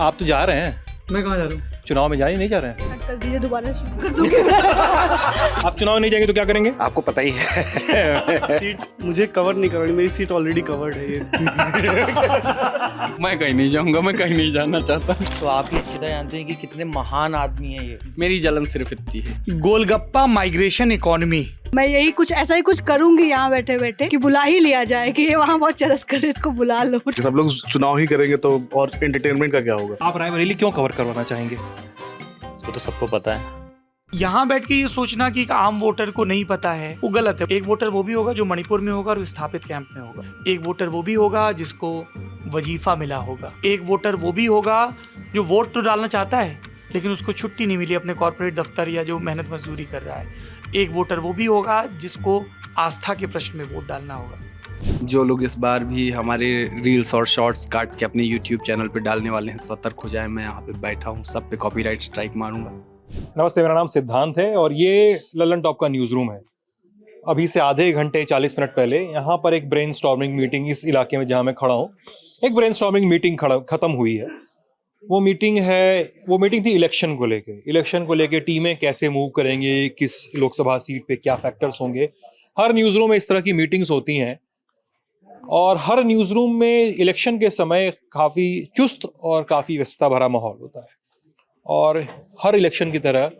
आप तो जा रहे हैं। मैं कहाँ जा रहा हूँ? चुनाव में जाए नहीं जा रहे हैं? कर दीजिए, दोबारा शुरू कर दूंगी। आप चुनाव नहीं जाएंगे तो क्या करेंगे? आपको पता ही है। सीट मुझे कवर नहीं करनी, मेरी सीट ऑलरेडी कवर्ड है ये। मैं कहीं नहीं जाऊंगा, मैं कहीं नहीं जाना चाहता। तो आप ही अच्छी तरह जानते हैं कि कितने महान आदमी है ये। मेरी जलन सिर्फ इतनी है। Golgappa migration economy. मैं यही कुछ ऐसा ही कुछ करूंगी यहाँ बैठे बैठे कि बुला ही लिया जाए कि ये वहाँ बहुत चरस करे, इसको बुला लो। सब लोग चुनाव ही करेंगे तो और एंटरटेनमेंट का क्या होगा? आप रायबरेली क्यों कवर करवाना चाहेंगे? इसको तो सबको पता है। यहाँ बैठ के ये सोचना कि एक आम वोटर को नहीं पता है, वो गलत है। एक वोटर वो भी होगा जो मणिपुर में होगा और विस्थापित कैंप में होगा। एक वोटर वो भी होगा जिसको वजीफा मिला होगा। एक वोटर वो भी होगा जो वोट तो डालना चाहता है लेकिन उसको छुट्टी नहीं मिली अपने कॉर्पोरेट दफ्तर या जो मेहनत मजदूरी कर रहा है। एक वोटर वो भी होगा जिसको आस्था के प्रश्न में वोट डालना होगा। जो लोग इस बार भी हमारे रील्स और शॉर्ट्स काट के अपने YouTube चैनल पे डालने वाले हैं, सतर्क हो जाए। मैं यहाँ पे बैठा हूँ, सब पे कॉपीराइट स्ट्राइक मारूंगा। नमस्ते, मेरा नाम सिद्धांत है और ये लल्लन टॉप का न्यूज़ रूम है। अभी से आधे घंटे 40 मिनट पहले यहाँ पर एक ब्रेनस्टॉर्मिंग मीटिंग, इस इलाके में जहाँ मैं खड़ा हूँ, एक ब्रेनस्टॉर्मिंग मीटिंग ख़त्म हुई है। वो मीटिंग थी इलेक्शन को लेके टीमें कैसे मूव करेंगे, किस लोकसभा सीट पे क्या फैक्टर्स होंगे। हर न्यूज़ रूम में इस तरह की मीटिंग्स होती हैं और हर न्यूज़ रूम में इलेक्शन के समय काफ़ी चुस्त और काफ़ी व्यस्तता भरा माहौल होता है। और हर इलेक्शन की तरह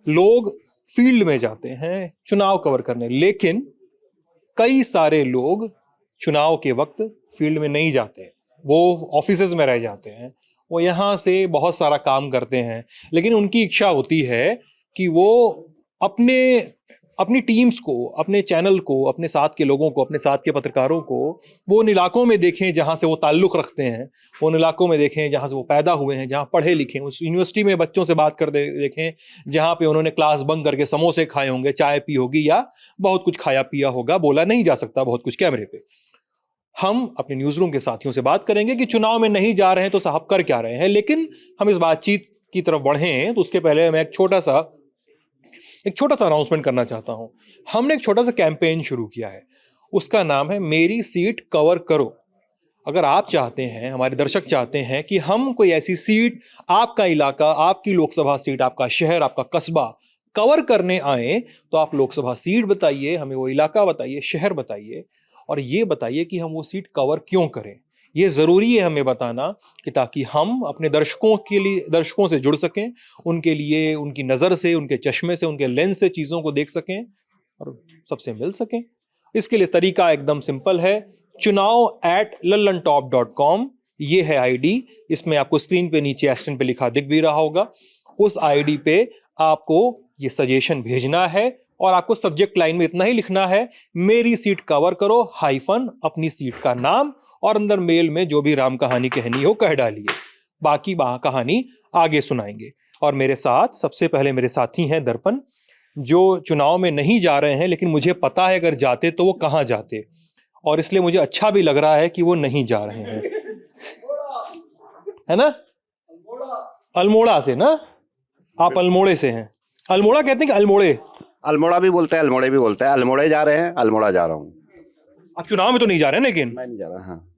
लोग फील्ड में जाते हैं चुनाव कवर करने, लेकिन कई सारे लोग चुनाव के वक्त फील्ड में नहीं जाते, वो ऑफिसेज में रह जाते हैं। वो यहाँ से बहुत सारा काम करते हैं, लेकिन उनकी इच्छा होती है कि वो अपनी टीम्स को, अपने चैनल को, अपने साथ के लोगों को, अपने साथ के पत्रकारों को वो उन इलाकों में देखें जहाँ से वो ताल्लुक़ रखते हैं, वो उन इलाकों में देखें जहाँ से वो पैदा हुए हैं, जहाँ पढ़े लिखे, उस यूनिवर्सिटी में बच्चों से बात कर देखें जहाँ पे उन्होंने क्लास बंक करके समोसे खाए होंगे, चाय पी होगी या बहुत कुछ खाया पिया होगा। बोला नहीं जा सकता बहुत कुछ कैमरे पे। हम अपने न्यूज़ रूम के साथियों से बात करेंगे कि चुनाव में नहीं जा रहे हैं तो साहब कर क्या रहे हैं, लेकिन हम इस बातचीत की तरफ बढ़ें तो उसके पहले मैं एक छोटा सा अनाउंसमेंट करना चाहता हूं। हमने एक छोटा सा कैंपेन शुरू किया है, उसका नाम है मेरी सीट कवर करो। अगर आप चाहते हैं, हमारे दर्शक चाहते हैं कि हम कोई ऐसी सीट, आपका इलाका, आपकी लोकसभा सीट, आपका शहर, आपका कस्बा कवर करने आए, तो आप लोकसभा सीट बताइए, हमें वो इलाका बताइए, शहर बताइए और ये बताइए कि हम वो सीट कवर क्यों करें। ये ज़रूरी है हमें बताना कि ताकि हम अपने दर्शकों से जुड़ सकें, उनके लिए, उनकी नज़र से, उनके चश्मे से, उनके लेंस से चीज़ों को देख सकें और सबसे मिल सकें। इसके लिए तरीका एकदम सिंपल है, chunav@lallantop.com ये है आईडी। इसमें आपको स्क्रीन पे नीचे एस्टेंट पे लिखा दिख भी रहा होगा। उस आईडी पे आपको ये सजेशन भेजना है और आपको सब्जेक्ट लाइन में इतना ही लिखना है, मेरी सीट कवर करो हाइफन अपनी सीट का नाम, और अंदर मेल में जो भी राम कहानी कहनी हो कह डालिए। बाकी कहानी आगे सुनाएंगे। और मेरे साथ सबसे पहले मेरे साथी हैं दर्पण, जो चुनाव में नहीं जा रहे हैं, लेकिन मुझे पता है अगर जाते तो वो कहाँ जाते, और इसलिए मुझे अच्छा भी लग रहा है कि वो नहीं जा रहे हैं, है ना? अल्मोड़ा से ना? आप अल्मोड़े से हैं? अल्मोड़ा कहते हैं कि अल्मोड़े? अल्मोड़ा भी बोलते हैं, अल्मोड़े भी बोलते हैं। अल्मोड़े जा रहे हैं, अल्मोड़ा जा रहा हूँ। आप चुनाव में तो नहीं जा रहे हैं, लेकिन मैं नहीं जा रहा। हाँ,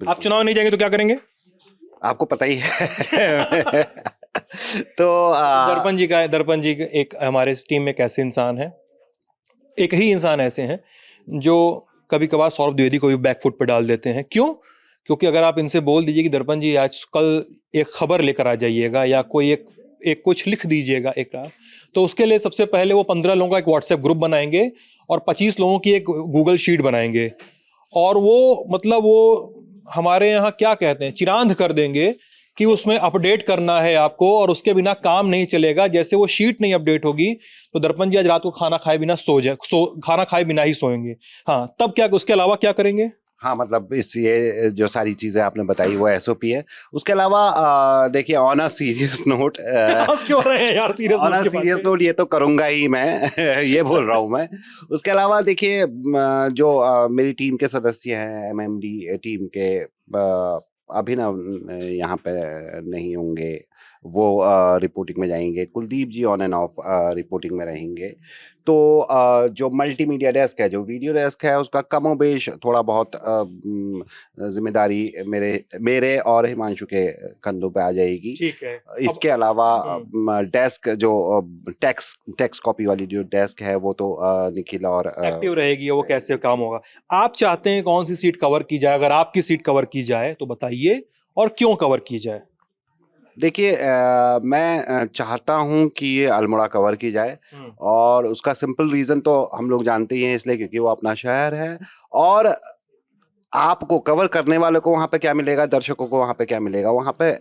आप चुनाव नहीं जाएंगे तो क्या करेंगे? आपको पता ही है। तो दर्पण जी एक हमारे टीम में कैसे इंसान है, एक ही इंसान ऐसे हैं जो कभी कभार सौरभ द्विवेदी को भी बैकफुट पे डाल देते हैं। क्यों? क्योंकि अगर आप इनसे बोल दीजिए कि दर्पण जी आज कल एक खबर लेकर आ जाइएगा या कोई एक कुछ लिख दीजिएगा एक रात, तो उसके लिए सबसे पहले वो 15 लोगों का एक व्हाट्सएप ग्रुप बनाएंगे और 25 लोगों की एक गूगल शीट बनाएंगे, और वो हमारे यहाँ क्या कहते हैं, चिरांद कर देंगे कि उसमें अपडेट करना है आपको, और उसके बिना काम नहीं चलेगा। जैसे वो शीट नहीं अपडेट होगी तो दर्पण जी आज रात को खाना खाए बिना ही सोएंगे। हाँ, तब क्या, उसके अलावा क्या करेंगे? हाँ, मतलब ये जो सारी चीजें आपने बताई वो एसओपी है। उसके अलावा देखिए, ऑन अ सीरियस नोट, क्यों रहे हैं यार सीरियस नोट, ये तो करूंगा ही मैं। ये बोल रहा हूँ मैं। उसके अलावा देखिए, जो मेरी टीम के सदस्य हैं, एमएमडी टीम के अभिनव यहाँ पे नहीं होंगे, वो रिपोर्टिंग में जाएंगे। कुलदीप जी ऑन एंड ऑफ रिपोर्टिंग में रहेंगे। तो जो मल्टीमीडिया डेस्क है, जो वीडियो डेस्क है, उसका कमोबेश थोड़ा बहुत जिम्मेदारी मेरे और हिमांशु के कंधों पे आ जाएगी। ठीक है। इसके अलावा डेस्क जो टेक्स्ट कॉपी वाली जो डेस्क है वो तो निखिल और एक्टिव रहेगी, वो कैसे काम होगा। आप चाहते हैं कौन सी सीट कवर की जाए? अगर आपकी सीट कवर की जाए तो बताइए, और क्यों कवर की जाए? देखिए, मैं चाहता हूं कि ये अल्मोड़ा कवर की जाए, और उसका सिंपल रीज़न तो हम लोग जानते ही हैं, इसलिए क्योंकि वो अपना शहर है। और आपको कवर करने वालों को वहाँ पे क्या मिलेगा, दर्शकों को वहाँ पे क्या मिलेगा, वहाँ पे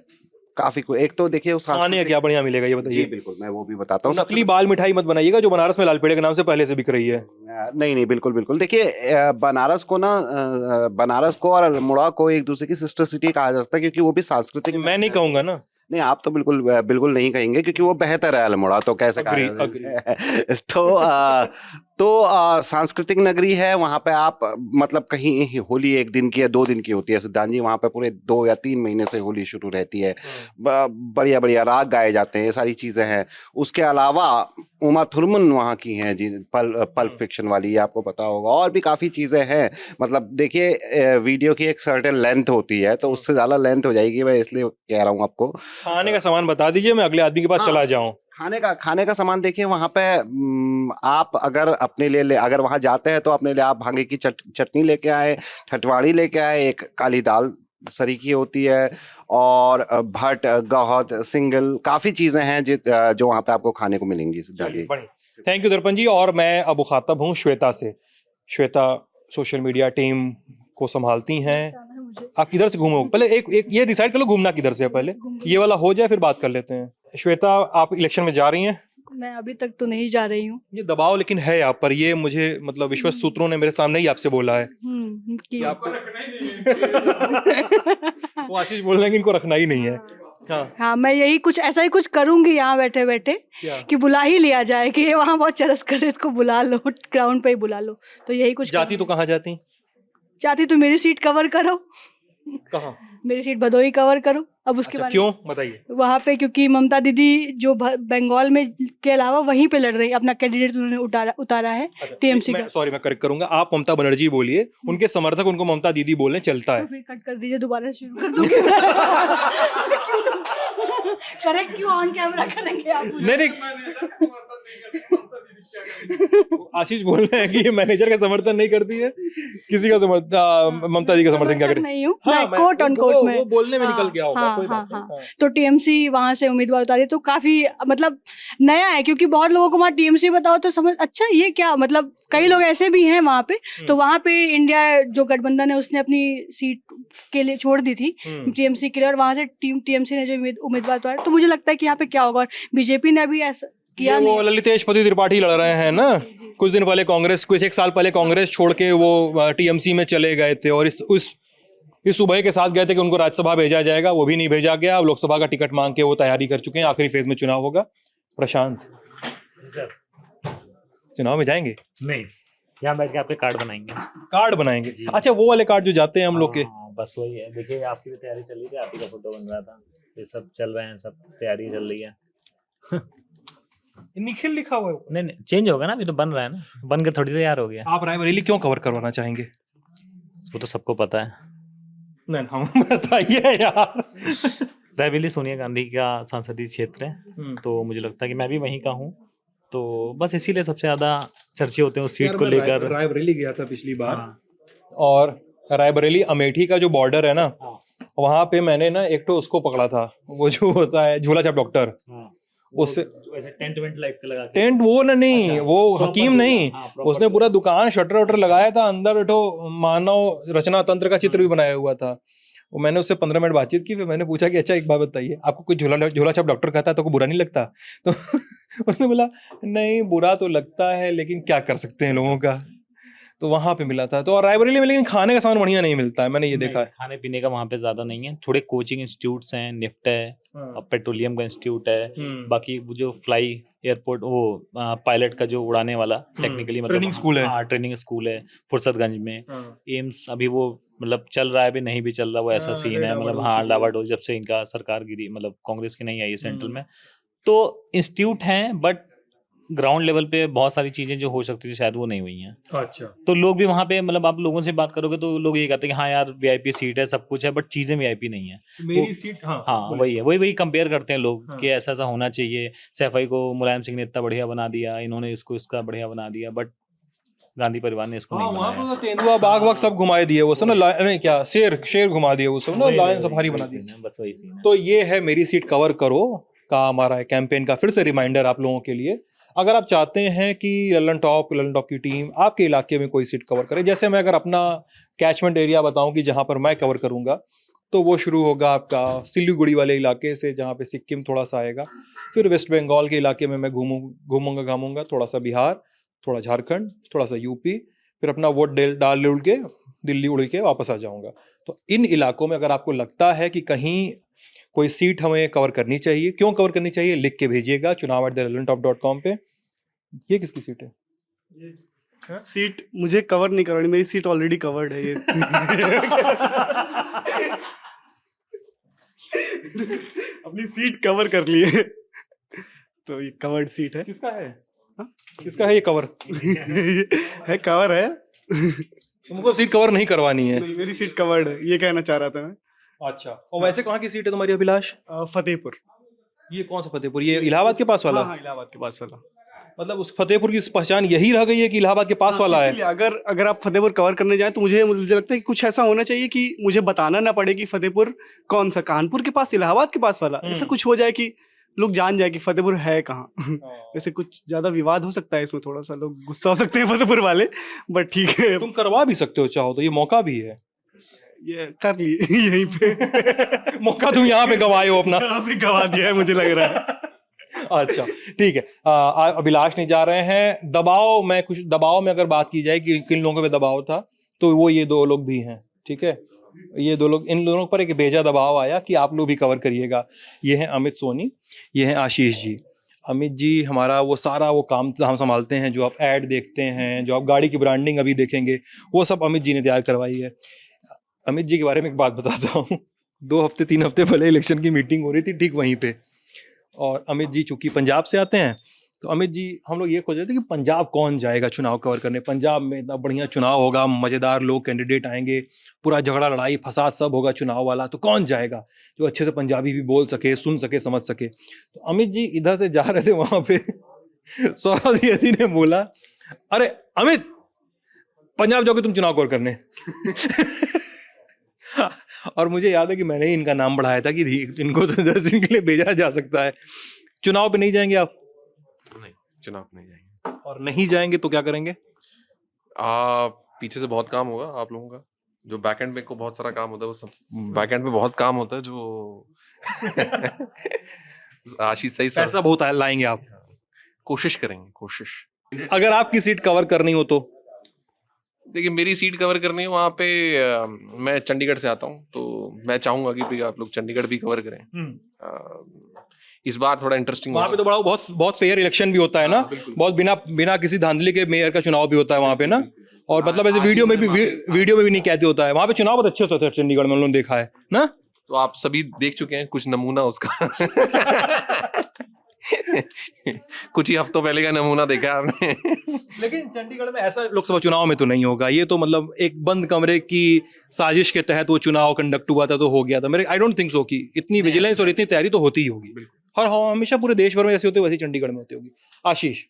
काफ़ी एक तो देखिए खाने का क्या बढ़िया मिलेगा ये जी बताइए। बिल्कुल, मैं वो भी बताता हूँ। नकली बाल मिठाई मत बनाइएगा जो बनारस में लालपेड़े के नाम से पहले से बिक रही है। नहीं नहीं, बिल्कुल बिल्कुल। देखिए, बनारस को ना, बनारस को और अल्मोड़ा को एक दूसरे की सिस्टर सिटी कहा जाता है, क्योंकि वो भी सांस्कृतिक। मैं नहीं कहूंगा ना। नहीं, आप तो बिल्कुल बिल्कुल नहीं कहेंगे, क्योंकि वो बेहतर है अल्मोड़ा, तो कैसे कहा जाए? तो सांस्कृतिक नगरी है। वहाँ पे आप मतलब कहीं होली 1 दिन की या 2 दिन की होती है सिद्धांत जी, वहाँ पे पूरे 2 या 3 महीने से होली शुरू रहती है। बढ़िया बढ़िया राग गाए जाते हैं, ये सारी चीजें हैं। उसके अलावा उमा थुरमन वहाँ की हैं जी, पल्प फिक्शन वाली, आपको पता होगा। और भी काफी चीजें हैं। मतलब देखिए, वीडियो की एक सर्टेन लेंथ होती है, तो उससे ज्यादा लेंथ हो जाएगी, मैं इसलिए कह रहा हूँ आपको। खाने का सामान बता दीजिए, मैं अगले आदमी के पास हाँ। चला जाऊं। खाने का सामान देखिए, वहाँ पे आप अगर अपने लिए अगर वहाँ जाते हैं तो अपने लिए आप भांगे की चटनी लेके आए, ठटवाड़ी लेके आए, एक काली दाल सरीकी होती है, और भट, गहत, सिंगल, काफी चीजें हैं जो वहाँ पे आपको खाने को मिलेंगी सिद्धार्थ जी। थैंक यू दर्पण जी। और मैं अब मुखातब हूँ श्वेता से। श्वेता सोशल मीडिया टीम को संभालती हैं। आप किधर से घूमोगे? पहले एक ये डिसाइड कर लो घूमना किधर से है, पहले ये वाला हो जाए फिर बात कर लेते हैं। श्वेता, आप इलेक्शन में जा रही हैं? मैं अभी तक तो नहीं जा रही हूँ। ये दबाव लेकिन है आप पर, ये मुझे मतलब विश्वस्त सूत्रों ने मेरे सामने ही आपसे बोला है कि आपको वो आशीष बोल रहे हैं कि इनको रखना ही नहीं है। हाँ, मैं यही कुछ ऐसा ही कुछ करूंगी यहाँ बैठे बैठे कि बुला ही लिया जाए कि ये वहाँ बहुत चरस करे, इसको बुला लो, ग्राउंड पे ही बुला लो। तो यही कुछ जाती तो कहाँ जाती? चाहती तो मेरी सीट कवर करो। कहाँ? मेरी सीट भदोही कवर करो। अब उसके अच्छा, बाद क्यों बताइए? वहाँ पे क्योंकि ममता दीदी जो बंगाल में के अलावा वहीं पे लड़ रही, अपना कैंडिडेट उन्होंने उतारा है टीएमसी का। सॉरी, मैं करेक्ट करूंगा, आप ममता बनर्जी बोलिए, उनके समर्थक उनको ममता दीदी बोलने चलता है। तो फिर कट कर दीजिए, दोबारा शुरू कर दूंगी। करेक्ट क्यों ऑन कैमरा करेंगे आप? नहीं आशीष बोल रहे हैं कि ये मैनेजर का समर्थन नहीं करती है, किसी का समर्थन, ममता जी का समर्थन क्या करें? नहीं हूँ, हाँ, मैं कोट ऑन कोट में वो बोलने में निकल गया होगा, हाँ, कोई हाँ, बात नहीं। हाँ। तो टीएमसी वहां से उम्मीदवार उतारी, तो काफी मतलब नया है, क्योंकि बहुत लोगों को वहाँ टीएमसी बताओ तो समझ, अच्छा ये क्या, मतलब कई लोग ऐसे भी हैं वहाँ पे। तो वहाँ पे इंडिया जो गठबंधन है उसने अपनी सीट के लिए छोड़ दी थी टीएमसी के लिए, और वहां से टीएमसी ने जो उम्मीदवार उतारा। तो मुझे लगता है कि यहाँ पे क्या होगा, और बीजेपी ने भी ऐसा किया नहीं। वो ललितेश पति त्रिपाठी लड़ रहे हैं ना, कुछ दिन पहले कांग्रेस, कुछ 1 साल पहले कांग्रेस छोड़ के वो टीएमसी में चले गए थे, और इस सुबह के साथ गए थे कि उनको राज्यसभा भेजा जाएगा, वो भी नहीं भेजा गया। अब लोकसभा का टिकट मांग के वो तैयारी कर चुके हैं, आखिरी फेज में चुनाव होगा। प्रशांत चुनाव में जाएंगे? नहीं, यहाँ बैठ के आपके कार्ड बनाएंगे। कार्ड बनाएंगे? अच्छा, वो वाले कार्ड जो जाते हैं हम लोग के। बस वही है। देखिए, आपकी भी तैयारी चल रही थी, आप ही का फोटो बन रहा था, ये सब चल रहे हैं, सब तैयारी चल रही है। निखिल लिखा हुआ है। नहीं, चेंज होगा ना, अभी तो बन रहा है ना, बन के थोड़ी तैयार हो गया। आप रायबरेली क्यों कवर करवाना चाहेंगे? वो तो सबको पता है। नहीं, हम बताइए यार। रायबरेली सोनिया गांधी का संसदीय क्षेत्र है, तो मुझे लगता है कि मैं भी वहीं का हूँ, तो बस इसीलिए सबसे ज्यादा चर्चे होते हैं उस सीट को लेकर। रायबरेली गया था पिछली बार, और रायबरेली अमेठी का जो बॉर्डर है ना, वहां पे मैंने ना एक तो उसको पकड़ा था, वो जो होता है झोला छाप डॉक्टर, उससे टेंट वेंट लाइट का लगा टेंट वो ना नहीं, अच्छा, वो हकीम नहीं, उसने पूरा दुकान शटर वटर लगाया था, अंदर तो मानव रचना तंत्र का चित्र भी बनाया हुआ था। वो मैंने उससे 15 मिनट बातचीत की, फिर मैंने पूछा कि अच्छा एक बात बताइए, आपको कोई झोला छाप डॉक्टर कहता है तो को बुरा नहीं लगता? तो उसने बोला नहीं बुरा तो लगता है, लेकिन क्या कर सकते हैं लोगों का। तो वहां पे मिला था। तो और रायबरेली में लेकिन खाने का सामान बढ़िया नहीं मिलता है, मैंने ये देखा है। खाने पीने का वहाँ पे ज्यादा नहीं है, थोड़े कोचिंग इंस्टीट्यूट्स हैं, निफ्ट है, अब पेट्रोलियम का इंस्टीट्यूट है, बाकी वो जो फ्लाई एयरपोर्ट, वो पायलट का जो उड़ाने वाला टेक्निकली मतलब ट्रेनिंग स्कूल है, ट्रेनिंग स्कूल है फुर्सतगंज में। एम्स अभी वो मतलब चल रहा है अभी नहीं भी चल रहा, वो ऐसा हाँ, सीन है। मतलब हाँ, डावाडोल जब से इनका सरकार गिरी, मतलब कांग्रेस की नहीं आई है सेंट्रल में, तो इंस्टीट्यूट हैं बट ग्राउंड लेवल पे बहुत सारी चीजें जो हो सकती थी शायद वो नहीं हुई हैं। अच्छा। तो लोग भी वहाँ पे, मतलब आप लोगों से बात करोगे तो लोग ये कहते हैं कि हाँ यार वीआईपी सीट है, सब कुछ है, बट चीजें वीआईपी नहीं है। मेरी सीट, हाँ हाँ बोलिए। वही है, वही कंपेयर करते हैं लोग हाँ। कि ऐसा ऐसा होना चाहिए। सैफई को मुलायम सिंह ने इतना बढ़िया बना दिया, इन्होंने इसको इसका बढ़िया बना दिया, बट गांधी परिवार ने इसको हाँ, नहीं वहाँ बनाया। पर तो तेंदुआ बाघ वाघ सब घुमाए दिए वो सब ना, नहीं क्या, शेर शेर घुमा दिए वो सब ना, वही- लायन वही- सफारी वही बना दी। सीन है, बस वही सीन है। तो ये है मेरी सीट कवर करो का हमारा कैंपेन का फिर से रिमाइंडर आप लोगों के लिए। अगर आप चाहते हैं कि ललन टॉप की टीम आपके इलाके में कोई सीट कवर करे, जैसे मैं अगर अपना कैचमेंट एरिया बताऊं कि जहां पर मैं कवर करूंगा, तो वो शुरू होगा आपका सिलीगुड़ी वाले इलाके से, जहां पे सिक्किम थोड़ा सा आएगा। फिर वेस्ट बंगाल के इलाके में मैं घूमूंगा, थोड़ा सा बिहार, थोड़ा झारखंड, थोड़ा सा यूपी, फिर अपना वोट डाल उड़ के दिल्ली उड़ के वापस आ जाऊंगा। तो इन इलाकों में अगर आपको लगता है कि कहीं कोई सीट हमें कवर करनी चाहिए, क्यों कवर करनी चाहिए, लिख के भेजिएगा chunav@lalontop.com पे। ये किसकी सीट है? सीट मुझे कवर नहीं करवानी, मेरी सीट ऑलरेडी कवर्ड है ये। अपनी सीट कवर कर ली है, तो ये कवर्ड सीट है। किसका है? हाँ? किसका है ये कवर? है, कवर है। तुमको सीट कवर नहीं करवानी है? नहीं, मेरी सीट कवर्ड है, ये कहना चाह रहा था मैं। अच्छा, और वैसे कहाँ की सीट है तुम्हारी अभिलाष? फतेहपुर। ये कौन सा फतेहपुर? ये इलाहाबाद के पास वाला? हाँ, इलाहाबाद के पास वाला। मतलब उस फतेहपुर की पहचान यही रह गई है कि इलाहाबाद के पास वाला है? इसीलिए अगर आप फतेहपुर कवर करने जाएं तो मुझे लगता है कि कुछ ऐसा होना चाहिए कि मुझे बताना ना पड़े कि फतेहपुर कौन सा, कानपुर के पास, इलाहाबाद के पास वाला, ऐसा कुछ हो जाए कि लोग जान जाए कि फतेहपुर है कहाँ। वैसे कुछ ज्यादा विवाद हो सकता है इसमें, थोड़ा सा लोग गुस्सा हो सकते हैं फतेहपुर वाले, बट ठीक है। तुम करवा भी सकते हो चाहो तो, ये मौका भी है। ये कर लिए यहीं पे। मौका तुम यहाँ पे गवाए हो अपना। यहाँ पे गवा दिया है मुझे लग रहा है। अच्छा ठीक है, अभिलाष नहीं जा रहे हैं। दबाव में अगर बात की जाए कि किन लोगों पे दबाव था, तो वो ये दो लोग भी हैं। ठीक है, ये दो लोग, इन दोनों पर एक भेजा दबाव आया कि आप लोग भी कवर करिएगा। ये हैं अमित सोनी, ये हैं आशीष जी। अमित जी हमारा वो सारा वो काम हम संभालते हैं, जो आप ऐड देखते हैं, जो आप गाड़ी की ब्रांडिंग अभी देखेंगे, वो सब अमित जी ने तैयार करवाई है। अमित जी के बारे में एक बात बताता हूँ। 2-3 हफ्ते पहले इलेक्शन की मीटिंग हो रही थी ठीक वहीं पे, और अमित जी चूंकि पंजाब से आते हैं, तो अमित जी, हम लोग ये खोज रहे थे कि पंजाब कौन जाएगा चुनाव कवर करने, पंजाब में इतना बढ़िया चुनाव होगा, मज़ेदार लोग कैंडिडेट आएंगे, पूरा झगड़ा लड़ाई फसाद सब होगा चुनाव वाला, तो कौन जाएगा जो अच्छे से पंजाबी भी बोल सके, सुन सके, समझ सके। तो अमित जी इधर से जा रहे थे, वहाँ पे सौरभ यदि ने बोला, अरे अमित, पंजाब जाओगे तुम चुनाव कवर करने? और मुझे याद है कि मैंने ही इनका नाम बढ़ाया था कि इनको तो 10 दिन के लिए भेजा जा सकता है। चुनाव पे नहीं जाएंगे आप? नहीं, चुनाव नहीं जाएंगे। और नहीं जाएंगे तो क्या करेंगे? पीछे से बहुत काम होगा आप लोगों का, जो बैकएंड में को बहुत सारा काम होता है, वो सब बैकएंड में बहुत काम होता है, जो आशीष सही सर पैसा बहुत लाएंगे आप? कोशिश करेंगे, कोशिश। अगर आपकी सीट कवर करनी हो तो? देखिए, मेरी सीट कवर करनी है वहाँ पे, मैं चंडीगढ़ से आता हूँ, तो मैं चाहूंगा कि आप लोग चंडीगढ़ भी कवर करें। इस बार थोड़ा इंटरेस्टिंग वहाँ पे तो बड़ा बहुत फेयर इलेक्शन भी होता है ना, बहुत बिना किसी धांधली के मेयर का चुनाव भी होता है वहाँ पे ना, और मतलब ऐसे वीडियो में भी नहीं कहते होता है। वहाँ पे चुनाव बहुत अच्छे होते हैं चंडीगढ़ में, उन्होंने देखा है ना। तो आप सभी देख चुके हैं कुछ नमूना उसका। कुछ ही हफ्तों पहले का नमूना देखा आपने। लेकिन चंडीगढ़ में ऐसा लोकसभा चुनाव में तो नहीं होगा। ये तो मतलब एक बंद कमरे की साजिश के तहत वो चुनाव कंडक्ट हुआ था, तो हो गया था। मेरे आई डोंट थिंक सो कि इतनी विजिलेंस और इतनी तैयारी तो होती ही होगी। हर हमेशा पूरे देश भर में जैसे होते वैसे चंडीगढ़ में होती होगी। आशीष,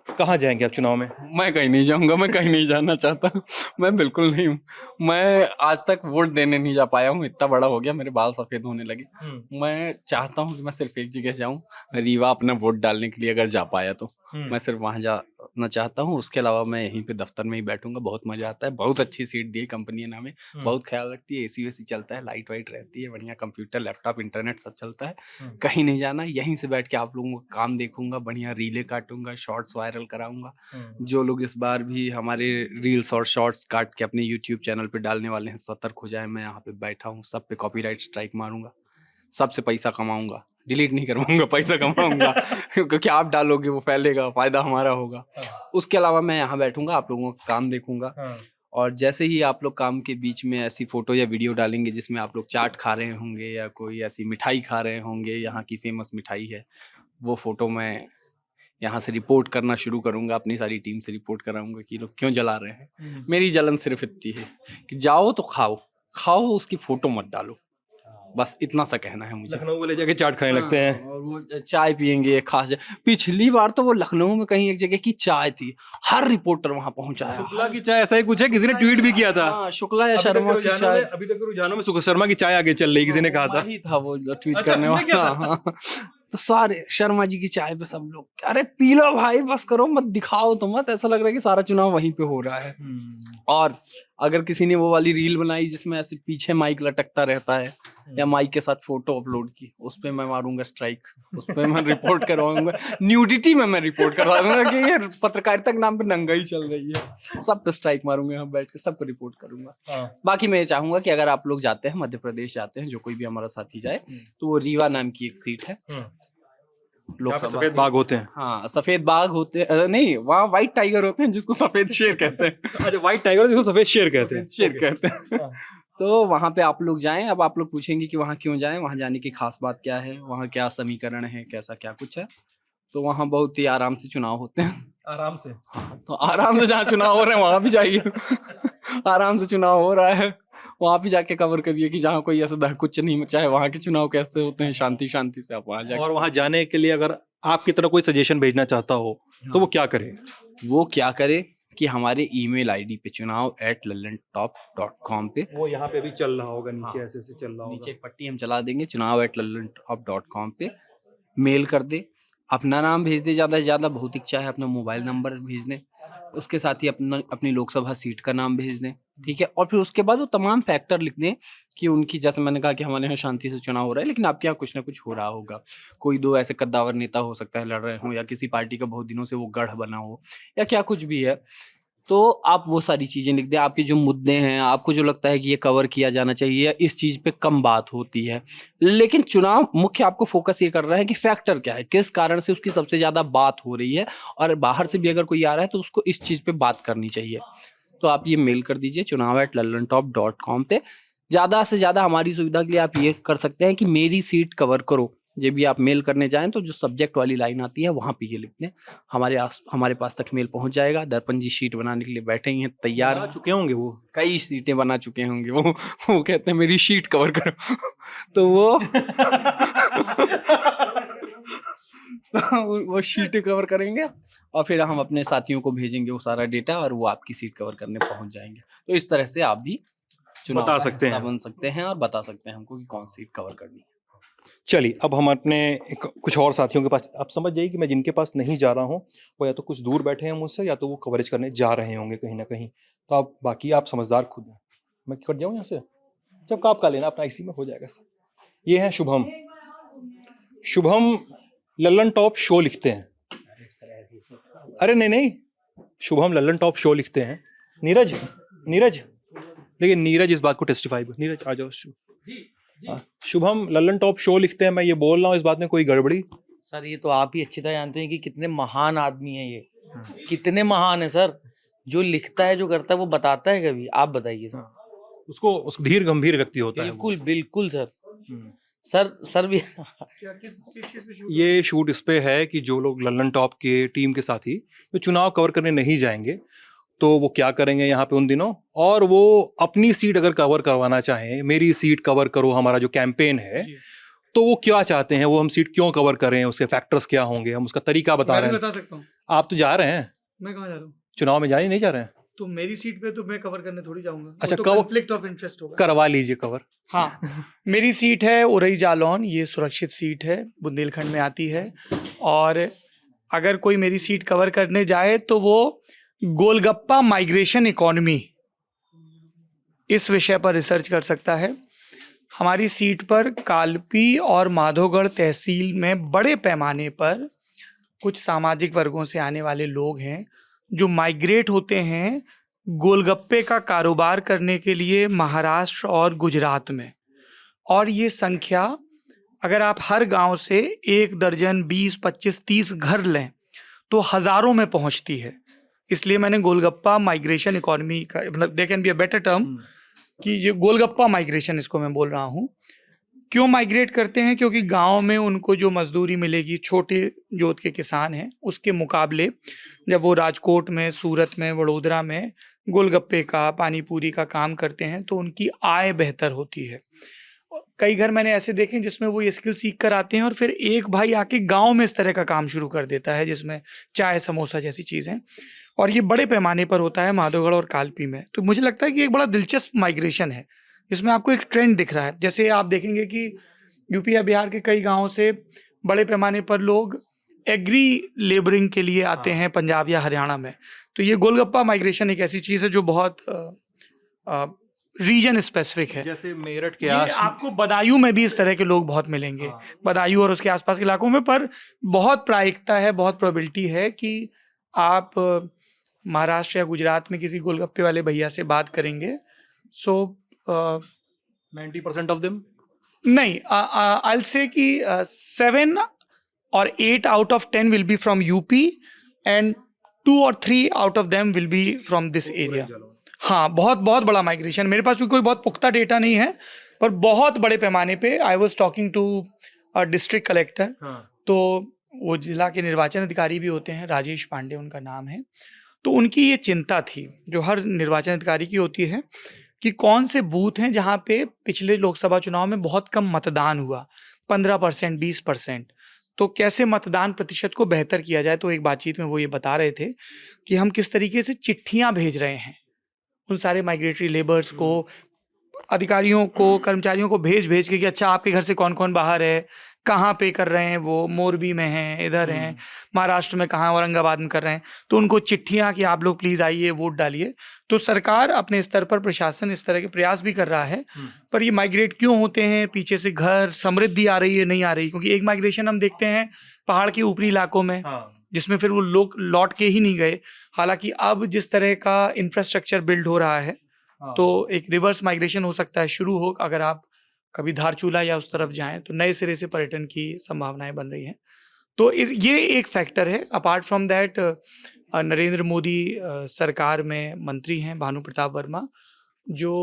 कहाँ जाएंगे आप चुनाव में? मैं कहीं नहीं जाऊंगा, मैं कहीं नहीं जाना चाहता, मैं बिल्कुल नहीं हूँ। मैं आज तक वोट देने नहीं जा पाया हूँ, इतना बड़ा हो गया, मेरे बाल सफेद होने लगे। मैं चाहता हूँ कि मैं सिर्फ एक जगह जाऊँ, रीवा, अपना वोट डालने के लिए अगर जा पाया तो मैं सिर्फ वहाँ जाना चाहता हूँ। उसके अलावा मैं यहीं पे दफ्तर में ही बैठूंगा। बहुत मजा आता है, बहुत अच्छी सीट दी है कंपनी ने हमें, बहुत ख्याल रखती है, एसी वेसी चलता है, लाइट वाइट रहती है, बढ़िया कंप्यूटर, लैपटॉप, इंटरनेट सब चलता है। कहीं नहीं जाना, यहीं से बैठ के आप लोगों का काम देखूंगा, बढ़िया रीले काटूंगा, शॉर्ट्स वायरल कराऊंगा। जो लोग इस बार भी हमारे रील्स और शॉर्ट्स काट के अपने यूट्यूब चैनल पे डालने वाले हैं, सतर्क हो जाए। मैं यहाँ पे बैठा हूँ, सब पे कॉपीराइट स्ट्राइक मारूंगा, सबसे पैसा कमाऊंगा, डिलीट नहीं करवाऊंगा, पैसा कमाऊंगा। क्योंकि आप डालोगे वो फैलेगा, फायदा हमारा होगा। उसके अलावा मैं यहाँ बैठूंगा, आप लोगों का काम देखूंगा, और जैसे ही आप लोग काम के बीच में ऐसी फोटो या वीडियो डालेंगे जिसमें आप लोग चाट खा रहे होंगे या कोई ऐसी मिठाई खा रहे होंगे, यहाँ की फेमस मिठाई है, वो फोटो मैं यहाँ से रिपोर्ट करना शुरू करूँगा, अपनी सारी टीम से रिपोर्ट कराऊंगा कि लोग क्यों जला रहे हैं। मेरी जलन सिर्फ इतनी है कि जाओ तो खाओ, खाओ उसकी फोटो मत डालो, बस इतना सा कहना है मुझे। लखनऊ में ले जाके चाट खाने लगते हैं। हाँ, और वो चाय पियेंगे खास। पिछली बार तो वो लखनऊ में कहीं एक जगह की चाय थी, हर रिपोर्टर वहां पहुंचा है। शुक्ला की चाय ऐसा ही कुछ है, किसी ने ट्वीट भी किया था। हाँ, शुक्ला या शर्मा की चाय। अभी तक के रुझानों में शर्मा की चाय आगे चल रही, किसी ने कहा था। वही था वो ट्वीट अच्छा, करने तुमने किया वाला। था? हाँ, तो सारे शर्मा जी की चाय पे सब लोग, अरे पी लो भाई, बस करो मत, दिखाओ तो मत, ऐसा लग रहा है कि सारा चुनाव वहीं पे हो रहा है। और अगर किसी ने वो वाली रील बनाई जिसमें ऐसे पीछे माइक लटकता रहता है या माइक के साथ फोटो अपलोड की, उस पे मैं मारूंगा स्ट्राइक, उस पे मैं रिपोर्ट करवाऊंगा। न्यूडिटी में मैं रिपोर्ट करवा दूंगा कि ये पत्रकारिता के नाम पे नंगाई चल रही है, सब पे स्ट्राइक मारूंगा, यहाँ बैठ के सबको रिपोर्ट करूंगा। बाकी मैं ये चाहूंगा कि अगर आप लोग जाते हैं, मध्य प्रदेश जाते हैं, जो कोई भी हमारा साथी जाए, तो वो रीवा नाम की एक सीट है लोकसभा। सफेद बाघ होते हैं। हाँ, सफेद बाघ होते हैं, नहीं वहाँ व्हाइट टाइगर होते हैं जिसको सफेद शेर कहते हैं। अच्छा, व्हाइट टाइगर जिसको सफेद शेर कहते हैं। शेर कहते हैं। तो वहाँ पे आप लोग जाएं। अब आप लोग पूछेंगे कि वहाँ क्यों जाएं, वहाँ जाने की खास बात क्या है, वहाँ क्या समीकरण है, कैसा क्या कुछ है। तो वहाँ बहुत ही आराम से चुनाव होते हैं। आराम से? तो आराम से जहाँ चुनाव हो रहे हैं वहाँ भी जाइए। आराम से चुनाव हो रहा है, वहाँ भी जाके कवर करिए कि जहाँ कोई ऐसा कुछ नहीं मचा है, वहाँ के चुनाव कैसे होते हैं, शांति शांति से आप वहाँ जाके। और वहाँ जाने के लिए अगर आपकी तरह कोई सजेशन भेजना चाहता हो तो वो क्या करे? वो क्या करे कि हमारे ईमेल आईडी पे chunav@lallantop.com पे, वो यहाँ पे भी चल रहा होगा, नीचे हाँ, ऐसे से चल रहा नीचे होगा। एक पट्टी हम चला देंगे, chunav@lallantop.com पे मेल कर दे, अपना नाम भेज दे, ज़्यादा से ज़्यादा भौतिक चाहे अपना मोबाइल नंबर भेज दें, उसके साथ ही अपनी लोकसभा सीट का नाम भेज दें, ठीक है। और फिर उसके बाद वो तमाम फैक्टर लिख दें कि उनकी, जैसे मैंने कहा कि हमारे यहाँ शांति से चुनाव हो रहा है, लेकिन आपके यहाँ कुछ ना कुछ हो रहा होगा। कोई दो ऐसे कद्दावर नेता हो सकता है लड़ रहे हों, या किसी पार्टी का बहुत दिनों से वो गढ़ बना हो, या क्या कुछ भी है, तो आप वो सारी चीज़ें लिख दें। आपके जो मुद्दे हैं, आपको जो लगता है कि ये कवर किया जाना चाहिए, या इस चीज़ पे कम बात होती है, लेकिन चुनाव मुख्य आपको फोकस ये कर रहा है कि फैक्टर क्या है, किस कारण से उसकी सबसे ज़्यादा बात हो रही है, और बाहर से भी अगर कोई आ रहा है तो उसको इस चीज़ पे बात करनी चाहिए। तो आप ये मेल कर दीजिए chunav@lallantop.com पे। ज़्यादा से ज़्यादा हमारी सुविधा के लिए आप ये कर सकते हैं कि मेरी सीट कवर करो, जब भी आप मेल करने जाएं तो जो सब्जेक्ट वाली लाइन आती है वहाँ पे ये लिख दें, हमारे पास तक मेल पहुँच जाएगा। दर्पण जी शीट बनाने के लिए बैठे ही हैं, तैयार बना चुके होंगे वो, कई सीटें बना चुके होंगे वो कहते हैं मेरी शीट कवर करो। तो वो शीटें कवर करेंगे और फिर हम अपने साथियों को भेजेंगे वो सारा डेटा, और वो आपकी सीट कवर करने पहुंच जाएंगे। तो इस तरह से आप भी चुनाव बता का सकते हिस्सा हैं। बन सकते हैं और बता सकते हैं हमको कि कौन सीट कवर करनी है। चलिए, अब हम अपने कुछ और साथियों के पास, आप समझ जाइए कि मैं जिनके पास नहीं जा रहा हूँ वो या तो कुछ दूर बैठे हैं मुझसे, या तो वो कवरेज करने जा रहे होंगे कहीं ना कहीं। तो आप बाकी आप समझदार खुद हैं। मैं कट जाऊँ यहाँ से? जब आप का लेना अपना इसी में हो जाएगा सब। ये है शुभम। शुभम लल्लन टॉप शो लिखते हैं। अरे नहीं, शुभम लल्लन टॉप शो लिखते हैं। नीरज देखिए, नीरज इस बात को टेस्टिफाई, नीरज आ जाओ। शुभम लल्लन टॉप शो लिखते हैं, मैं ये बोल रहा हूँ, इस बात में कोई गड़बड़ी? सर ये तो आप ही अच्छी तरह जानते हैं कि कितने महान आदमी है ये, कितने महान है सर। जो लिखता है, जो करता है, वो बताता है कभी? आप बताइए सर। उसको धीर गंभीर व्यक्ति होता है वो। बिल्कुल सर। सर भी ये शूट इस पे है कि जो लोग लल्लन टॉप के टीम के साथी जो चुनाव कवर करने नहीं जाएंगे तो वो क्या करेंगे यहाँ पे उन दिनों, और वो अपनी सीट अगर कवर करवाना चाहें, मेरी सीट कवर करो, हमारा जो कैंपेन है, तो वो क्या चाहते हैं, वो हम सीट क्यों कवर करें, उसके फैक्टर्स क्या होंगे, हम उसका तरीका बता रहे हैं। बता सकता हूँ। आप तो जा रहे हैं मैं कहाँ जा रहा हूँ? चुनाव में, नहीं जा रहे हैं? तो मेरी सीट पे तो मैं कवर करने थोड़ी जाऊंगा। अच्छा, तो कवर- कॉन्फ्लिक्ट ऑफ इंटरेस्ट होगा। करवा लीजिए कवर। हाँ, मेरी सीट है उरई जालौन, ये सुरक्षित सीट है, बुंदेलखंड में आती है। और अगर कोई मेरी सीट कवर करने जाए तो वो गोलगप्पा माइग्रेशन इकोनॉमी, इस विषय पर रिसर्च कर सकता है। हमारी सीट पर कालपी और माधोगढ़ तहसील में बड़े पैमाने पर कुछ सामाजिक वर्गों से आने वाले लोग हैं जो माइग्रेट होते हैं गोलगप्पे का कारोबार करने के लिए महाराष्ट्र और गुजरात में। और ये संख्या, अगर आप हर गांव से 1 दर्जन 20, 25, 30 घर लें तो हजारों में पहुंचती है। इसलिए मैंने गोलगप्पा माइग्रेशन इकोनॉमी का, मतलब they can be a better term कि ये गोलगप्पा माइग्रेशन इसको मैं बोल रहा हूँ। क्यों माइग्रेट करते हैं? क्योंकि गांव में उनको जो मजदूरी मिलेगी, छोटे जोत के किसान हैं, उसके मुकाबले जब वो राजकोट में, सूरत में, वडोदरा में गोलगप्पे का, पानी पूरी का काम करते हैं तो उनकी आय बेहतर होती है। कई घर मैंने ऐसे देखे जिसमें वो ये स्किल सीख कर आते हैं और फिर एक भाई आके गांव में इस तरह का काम शुरू कर देता है जिसमें चाय समोसा जैसी चीज़ें, और ये बड़े पैमाने पर होता है माधोगढ़ और कालपी में। तो मुझे लगता है कि एक बड़ा दिलचस्प माइग्रेशन है, इसमें आपको एक ट्रेंड दिख रहा है। जैसे आप देखेंगे कि यूपी या बिहार के कई गाँव से बड़े पैमाने पर लोग एग्री लेबरिंग के लिए आते हैं पंजाब या हरियाणा में। तो ये गोलगप्पा माइग्रेशन एक ऐसी चीज़ है जो बहुत रीजन स्पेसिफिक है। जैसे मेरठ के ये आस आपको बदायूं में भी इस तरह के लोग बहुत मिलेंगे, बदायूं और उसके आसपास के इलाकों में। पर बहुत प्रायिकता है, बहुत प्रोबेबिलिटी है कि आप महाराष्ट्र या गुजरात में किसी गोलगप्पे वाले भैया से बात करेंगे, सो 90% ऑफ देम, नहीं, आई विल से कि 7 or 8 out of 10 will be from UP and 2 or 3 out of them will be from this area. हाँ, बहुत बहुत बड़ा माइग्रेशन। मेरे पास कोई बहुत पुख्ता डेटा नहीं है, पर बहुत बड़े पैमाने पे। I was talking to district collector, तो वो जिला के निर्वाचन अधिकारी भी होते हैं, राजेश पांडे उनका नाम है। तो उनकी ये चिंता थी जो हर निर्वाचन अधिकारी की होती है कि कौन से बूथ हैं जहाँ पे पिछले लोकसभा चुनाव में बहुत कम मतदान हुआ, 15%, 20%, तो कैसे मतदान प्रतिशत को बेहतर किया जाए। तो एक बातचीत में वो ये बता रहे थे कि हम किस तरीके से चिट्ठियाँ भेज रहे हैं उन सारे माइग्रेटरी लेबर्स को, अधिकारियों को, कर्मचारियों को भेज भेज के कि अच्छा आपके घर से कौन कौन बाहर है, कहाँ पे कर रहे हैं, वो मोरबी में हैं, इधर हैं, महाराष्ट्र में कहाँ, औरंगाबाद में कर रहे हैं। तो उनको चिट्ठियाँ कि आप लोग प्लीज़ आइए, वोट डालिए। तो सरकार अपने स्तर पर, प्रशासन इस तरह के प्रयास भी कर रहा है। पर ये माइग्रेट क्यों होते हैं? पीछे से घर, समृद्धि आ रही है, नहीं आ रही? क्योंकि एक माइग्रेशन हम देखते हैं पहाड़ के ऊपरी इलाकों में, जिसमें फिर वो लोग लौट के ही नहीं गए। हालांकि अब जिस तरह का इंफ्रास्ट्रक्चर बिल्ड हो रहा है, तो एक रिवर्स माइग्रेशन हो सकता है, शुरू हो। अगर आप कभी धारचूला या उस तरफ जाएं तो नए सिरे से पर्यटन की संभावनाएं बन रही हैं। तो ये एक फैक्टर है। Apart from that, Narendra Modi सरकार में मंत्री हैं भानु प्रताप वर्मा, जो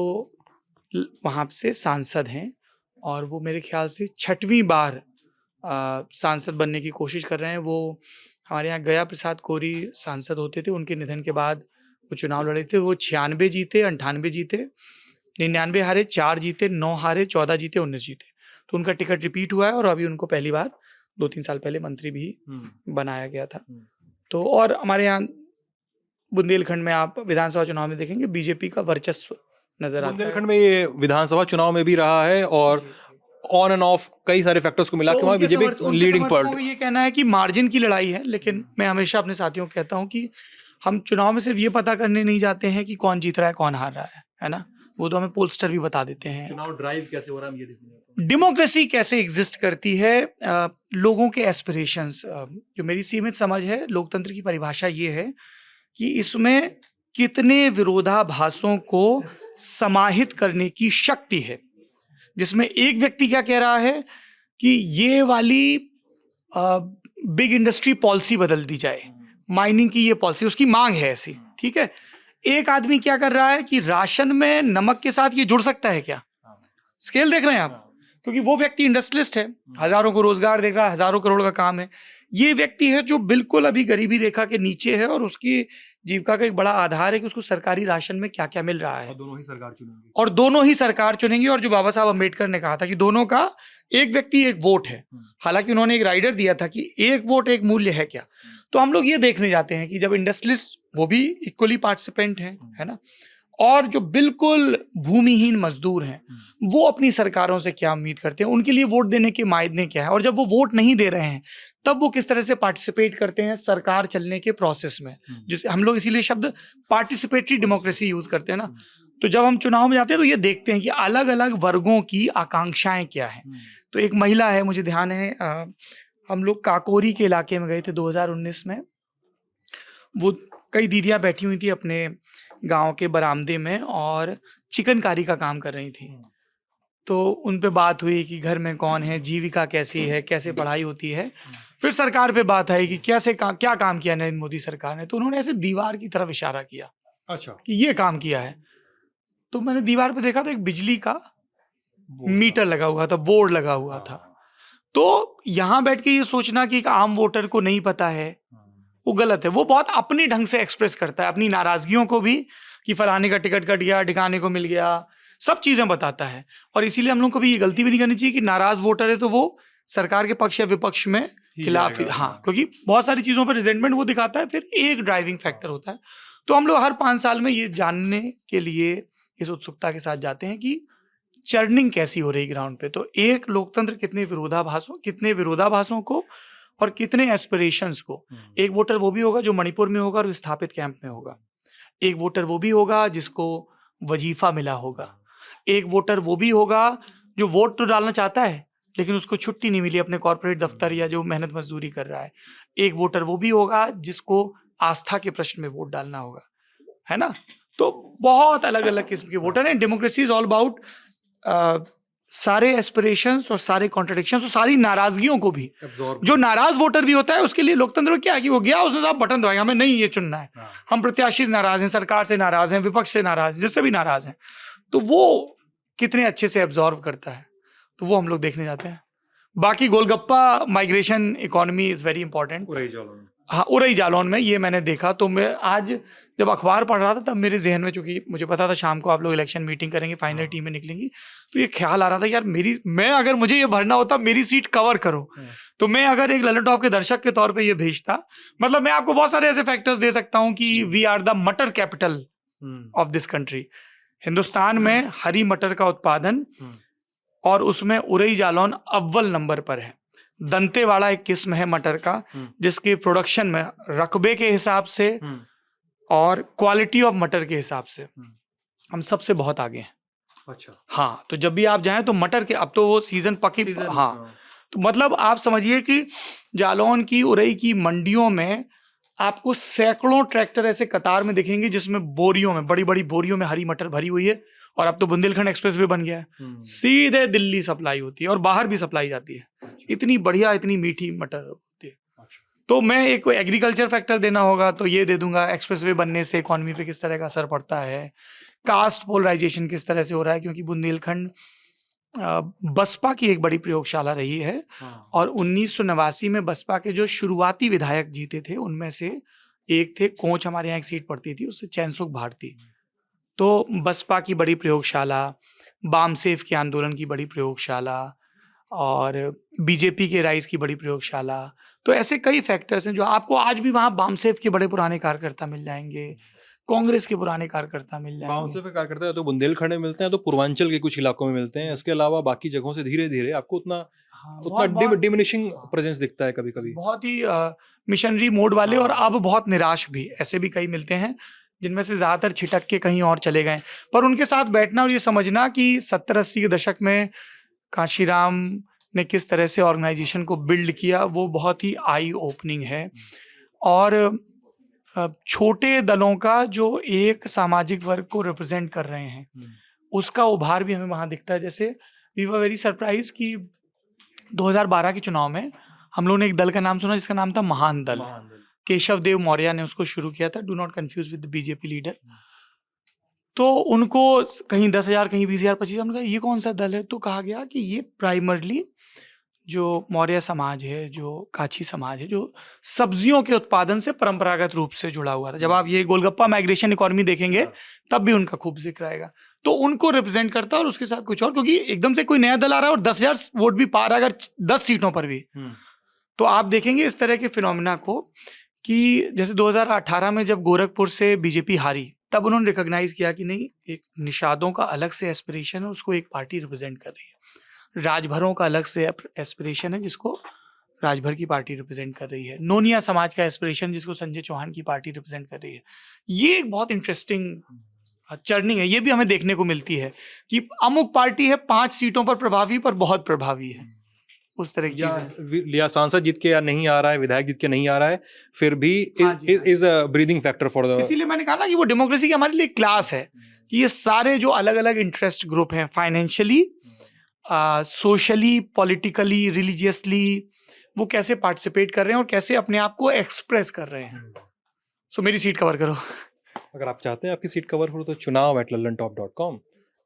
वहाँ से सांसद हैं, और वो मेरे ख्याल से 6वीं बार सांसद बनने की कोशिश कर रहे हैं। वो हमारे यहाँ गया प्रसाद कोरी सांसद होते थे, उनके निधन के बाद वो चुनाव लड़े थे। वो 96 जीते, 98 जीते, 99 हारे, 4 जीते, 9 हारे, 14 जीते, 19 जीते। तो उनका टिकट रिपीट हुआ है और अभी उनको पहली बार 2-3 साल पहले मंत्री भी बनाया गया था। तो और हमारे यहाँ बुंदेलखंड में आप विधानसभा चुनाव में देखेंगे बीजेपी का वर्चस्व नजर आता है। बुंदेलखंड में ये विधानसभा चुनाव में भी रहा है, और ऑन एंड ऑफ कई सारे फैक्टर्स को मिला के वहाँ बीजेपी लीडिंग पार्टी। ये कहना है कि मार्जिन की लड़ाई है, लेकिन मैं हमेशा अपने साथियों को कहता हूँ कि हम चुनाव में सिर्फ ये पता करने नहीं जाते हैं कि कौन जीत रहा है, कौन हार रहा है ना। वो तो हमें पोलस्टर भी बता देते हैं। चुनाव ड्राइव कैसे हो रहा है, ये देखिए। डेमोक्रेसी कैसे एग्जिस्ट करती है, लोगों के एस्पिरेशंस। जो मेरी सीमित समझ है, लोकतंत्र की परिभाषा ये है कि इसमें कितने विरोधाभासों को समाहित करने की शक्ति है, जिसमें एक व्यक्ति क्या कह रहा है कि ये वाली बिग इंडस्ट्री पॉलिसी बदल दी जाए, माइनिंग की ये पॉलिसी, उसकी मांग है ऐसी, ठीक है। एक आदमी क्या कर रहा है कि राशन में नमक के साथ ये जुड़ सकता है क्या? स्केल देख रहे हैं आप? क्योंकि वो व्यक्ति इंडस्ट्रियलिस्ट है, हजारों को रोजगार देख रहा है, हजारों करोड़ का काम है। ये व्यक्ति है जो बिल्कुल अभी गरीबी रेखा के नीचे है, और उसकी जीविका का एक बड़ा आधार है कि उसको सरकारी राशन में क्या क्या मिल रहा है। और दोनों ही सरकार चुनेंगे, और दोनों ही सरकार चुनेंगे। और जो बाबा साहब अम्बेडकर ने कहा था कि दोनों का एक व्यक्ति एक वोट है, हालांकि उन्होंने एक राइडर दिया था कि एक वोट एक मूल्य है क्या। तो हम लोग ये देखने जाते हैं कि जब इंडस्ट्रियलिस्ट, वो भी इक्वली पार्टिसिपेंट हैं, है ना, और जो बिल्कुल भूमिहीन मजदूर हैं, वो अपनी सरकारों से क्या उम्मीद करते हैं, उनके लिए वोट देने के मायने क्या है, और जब वो वोट नहीं दे रहे हैं तब वो किस तरह से पार्टिसिपेट करते हैं सरकार चलने के प्रोसेस में। जिस हम लोग इसीलिए शब्द पार्टिसिपेटरी डेमोक्रेसी यूज करते हैं ना। तो जब हम चुनाव में जाते हैं तो ये देखते हैं कि अलग अलग वर्गों की आकांक्षाएं क्या हैं। तो एक महिला है, मुझे ध्यान है, हम लोग काकोरी के इलाके में गए थे 2019 में। वो कई दीदियां बैठी हुई थी अपने गांव के बरामदे में और चिकनकारी का काम कर रही थी। तो उन पे बात हुई कि घर में कौन है, जीविका कैसी है, कैसे पढ़ाई होती है। फिर सरकार पे बात आई कि कैसे क्या काम किया नरेंद्र मोदी सरकार ने, तो उन्होंने ऐसे दीवार की तरफ इशारा किया अच्छा। कि ये काम किया है। तो मैंने दीवार पे देखा तो एक बिजली का मीटर लगा हुआ था, बोर्ड लगा हुआ था। तो यहाँ बैठ के ये सोचना कि एक आम वोटर को नहीं पता है, वो गलत है। वो बहुत अपने ढंग से एक्सप्रेस करता है अपनी नाराजगियों को भी, कि फलाने का टिकट कट गया, ठिकाने को मिल गया, सब चीजें बताता है। और इसीलिए हम लोग को भी ये गलती भी नहीं करनी चाहिए कि नाराज वोटर है तो वो सरकार के पक्ष या विपक्ष में खिलाफ, हाँ, क्योंकि बहुत सारी चीजों पर रिजेंटमेंट वो दिखाता है, फिर एक ड्राइविंग फैक्टर होता है। तो हम लोग हर 5 साल में ये जानने के लिए इस उत्सुकता के साथ जाते हैं कि चर्निंग कैसी हो रही ग्राउंड पे। तो एक लोकतंत्र कितने विरोधाभासों को और कितने एस्पिरेशंस को। एक वोटर वो भी होगा जो मणिपुर में होगा और विस्थापित कैंप में होगा। एक वोटर वो भी होगा जिसको वजीफा मिला होगा। एक वोटर वो भी होगा जो वोट तो डालना चाहता है लेकिन उसको छुट्टी नहीं मिली अपने कॉर्पोरेट दफ्तर या जो मेहनत मजदूरी कर रहा है। एक वोटर वो भी होगा जिसको आस्था के प्रश्न में वोट डालना होगा, है ना। तो बहुत अलग अलग किस्म के वोटर हैं। डेमोक्रेसी इज ऑल अबाउट सारे एस्पिरेशंस और सारे कॉन्ट्रडिक्शंस और सारी नाराजगियों को भी। जो नाराज वोटर भी होता है उसके लिए लोकतंत्र में क्या है कि वो गया, उसने साहब बटन दबाया, हमें नहीं ये चुनना है, हम प्रत्याशी से नाराज हैं, सरकार से नाराज हैं, विपक्ष से नाराज हैं, जिससे भी नाराज हैं। तो वो कितने अच्छे से एब्जॉर्व करता है, तो वो हम लोग देखने जाते हैं। बाकी golgappa migration economy is very important. हाँ, उरई जालौन में ये मैंने देखा। तो मैं आज जब अखबार पढ़ रहा था तब मेरे जहन में, चूंकि मुझे पता था शाम को आप लोग इलेक्शन मीटिंग करेंगे, फाइनल टीम में निकलेंगी, तो ये ख्याल आ रहा था यार मैं अगर मुझे ये भरना होता मेरी सीट कवर करो, तो मैं अगर एक ललन टॉप के दर्शक के तौर पे ये भेजता। मतलब मैं आपको बहुत सारे ऐसे फैक्टर्स दे सकता हूँ कि वी आर द मटर capital of this country. Hindustan में हरी मटर का उत्पादन और उसमें उरई जालौन अव्वल नंबर पर है। दंतेवाड़ा एक किस्म है मटर का जिसके प्रोडक्शन में रकबे के हिसाब से और क्वालिटी ऑफ मटर के हिसाब से हम सबसे बहुत आगे हैं। अच्छा। हाँ, तो जब भी आप जाएं तो मटर के, अब तो वो सीजन पकी, हाँ, तो मतलब आप समझिए कि जालौन की, उरई की मंडियों में आपको सैकड़ों ट्रैक्टर ऐसे कतार में दिखेंगे जिसमें बोरियों में, बड़ी बड़ी बोरियों में हरी मटर भरी हुई है। और अब तो बुंदेलखंड एक्सप्रेस भी बन गया है, सीधे दिल्ली सप्लाई होती है और बाहर भी सप्लाई जाती है। इतनी बढ़िया, इतनी मीठी मटर होती है। तो मैं एक एग्रीकल्चर फैक्टर देना होगा तो ये दे दूंगा, एक्सप्रेसवे बनने से इकोनॉमी पे किस तरह का असर पड़ता है, कास्ट पोलराइजेशन किस तरह से हो रहा है, क्योंकि बुंदेलखंड बसपा की एक बड़ी प्रयोगशाला रही है। और 1989 में बसपा के जो शुरुआती विधायक जीते थे उनमें से एक थे, कोच हमारे यहाँ एक सीट पड़ती थी, उससे चैनसुख भारती। तो बसपा की बड़ी प्रयोगशाला, बामसेफ के आंदोलन की बड़ी प्रयोगशाला और बीजेपी के राइज की बड़ी प्रयोगशाला। तो ऐसे कई फैक्टर्स हैं जो आपको आज भी वहाँ बामसेफ के बड़े पुराने कार्यकर्ता मिल जाएंगे, कांग्रेस के पुराने कार्यकर्ता मिल जाएंगे। बामसेफ के कार्यकर्ता या तो बुंदेलखंड में मिलते हैं तो पूर्वांचल के कुछ इलाकों में मिलते हैं। इसके अलावा बाकी जगहों से धीरे धीरे आपको उतना डिमिनिशिंग प्रेजेंस दिखता है। कभी कभी बहुत ही मिशनरी मोड वाले और अब बहुत निराश भी ऐसे भी कई मिलते हैं जिनमें से ज्यादातर छिटक के कहीं और चले गए। पर उनके साथ बैठना और ये समझना कि 70-80 के दशक में काशीराम ने किस तरह से ऑर्गेनाइजेशन को बिल्ड किया, वो बहुत ही आई ओपनिंग है। और छोटे दलों का जो एक सामाजिक वर्ग को रिप्रेजेंट कर रहे हैं उसका उभार भी हमें वहाँ दिखता है। जैसे वी वर वेरी सरप्राइज कि 2012 के चुनाव में हम लोगों ने एक दल का नाम सुना जिसका नाम था महान दल। केशव देव मौर्य ने उसको शुरू किया था, do not confuse with the BJP leader. तो उनको कहीं 10,000, कहीं 20,000, 25,000, उन्होंने कहा ये कौन सा दल है? तो कहा गया कि ये प्राइमरली जो मौर्य समाज है, जो काछी समाज है, जो सब्जियों के उत्पादन से परंपरागत रूप से जुड़ा हुआ था। जब आप ये गोलगप्पा माइग्रेशन इकोनॉमी देखेंगे तब भी उनका खूब जिक्र आएगा। तो उनको रिप्रेजेंट करता है और उसके साथ कुछ और, क्योंकि एकदम से कोई नया दल आ रहा है और 10,000 वोट भी पा रहा है अगर 10 सीटों पर भी, तो आप देखेंगे इस तरह के फिनोमिना को कि जैसे 2018 में जब गोरखपुर से बीजेपी हारी तब उन्होंने रिकॉग्नाइज किया कि नहीं, एक निषादों का अलग से एस्पिरेशन है, उसको एक पार्टी रिप्रेजेंट कर रही है। राजभरों का अलग से एस्पिरेशन है जिसको राजभर की पार्टी रिप्रेजेंट कर रही है। नोनिया समाज का एस्पिरेशन जिसको संजय चौहान की पार्टी रिप्रेजेंट कर रही है। ये एक बहुत इंटरेस्टिंग चर्निंग है। ये भी हमें देखने को मिलती है कि अमुक पार्टी है 5 सीटों पर प्रभावी, पर बहुत प्रभावी है। उस तरह की चीजें, या सांसद जीत के या नहीं आ रहा है, विधायक जीत के नहीं आ रहा है, फिर भी is a breathing factor for the. इसीलिए मैंने कहा ना कि वो डेमोक्रेसी की हमारे लिए क्लास है कि ये सारे जो अलग अलग इंटरेस्ट ग्रुप हैं, फाइनेंशियली, सोशली, पॉलिटिकली, रिलीजियसली, वो कैसे पार्टिसिपेट कर रहे हैं और कैसे अपने आप को एक्सप्रेस कर रहे हैं। सो मेरी सीट कवर करो। अगर आप चाहते हैं आपकी सीट कवर हो तो chunav@lallantop.com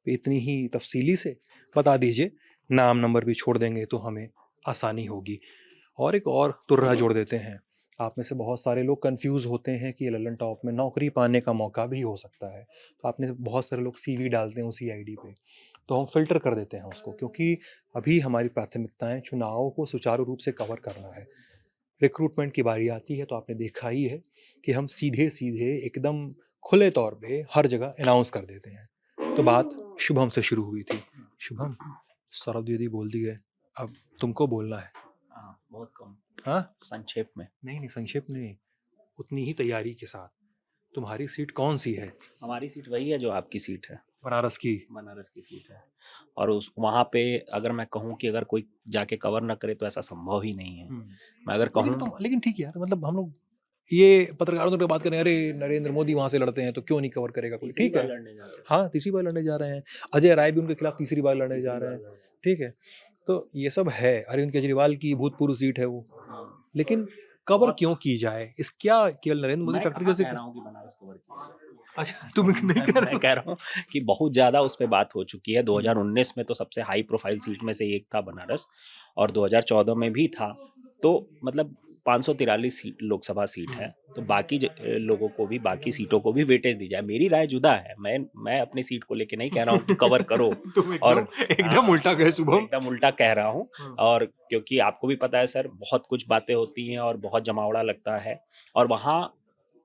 पे इतनी ही तफसीली से बता दीजिए, नाम नंबर भी छोड़ देंगे तो हमें आसानी होगी। और एक और तुर्रा जोड़ देते हैं, आप में से बहुत सारे लोग कंफ्यूज होते हैं कि लल्लन टॉप में नौकरी पाने का मौका भी हो सकता है। तो आपने बहुत सारे लोग सीवी डालते हैं उसी आईडी पे, तो हम फिल्टर कर देते हैं उसको, क्योंकि अभी हमारी प्राथमिकताएं चुनाव को सुचारू रूप से कवर करना है। रिक्रूटमेंट की बारी आती है तो आपने देखा ही है कि हम सीधे सीधे एकदम खुले तौर पे हर जगह अनाउंस कर देते हैं। तो बात शुभम से शुरू हुई थी। शुभम, सौरभ द्विवेदी बोल दिए, अब तुमको बोलना है। हाँ, बहुत कम, हाँ, संक्षेप में। नहीं संक्षेप नहीं, उतनी ही तैयारी के साथ। तुम्हारी सीट कौन सी है? हमारी सीट वही है जो आपकी सीट है, बनारस की। बनारस की सीट है। और उस वहाँ पे अगर मैं कहूँ कि अगर कोई जाके कवर ना करे तो ऐसा संभव ही नहीं है। मैं अगर कहूँ लेकिन ठीक है यार, मतलब हम लोग ये पत्रकारों से बात करें, अरे नरेंद्र मोदी वहां से लड़ते हैं तो क्यों नहीं कवर करेगा कोई? ठीक है, हाँ, तीसरी बार लड़ने जा रहे हैं। अजय राय भी उनके खिलाफ तीसरी बार लड़ने जा रहे हैं। ठीक है, तो ये सब है। अरविंद केजरीवाल की भूतपूर्व सीट है वो, लेकिन कवर क्यों की जाए? इस क्या केवल नरेंद्र मोदी फैक्ट्री कह से? रहा हूँ कि बनारस कवर किया। अच्छा, तुम नहीं कह रहे? मैं कह रहा हूँ कि बहुत ज़्यादा उस पे बात हो चुकी है। 2019 में तो सबसे हाई प्रोफाइल सीट में से एक था बनारस, और 2014 में भी था। तो मतलब 543 सीट लोकसभा सीट है, तो बाकी लोगों को भी, बाकी सीटों को भी वेटेज दी जाए। मेरी राय जुदा है। मैं अपनी सीट को लेके नहीं कह रहा हूँ कि कवर करो। और एकदम उल्टा कहे शुभम। एकदम उल्टा कह रहा हूँ। और क्योंकि आपको भी पता है सर, बहुत कुछ बातें होती हैं और बहुत जमावड़ा लगता है, और वहाँ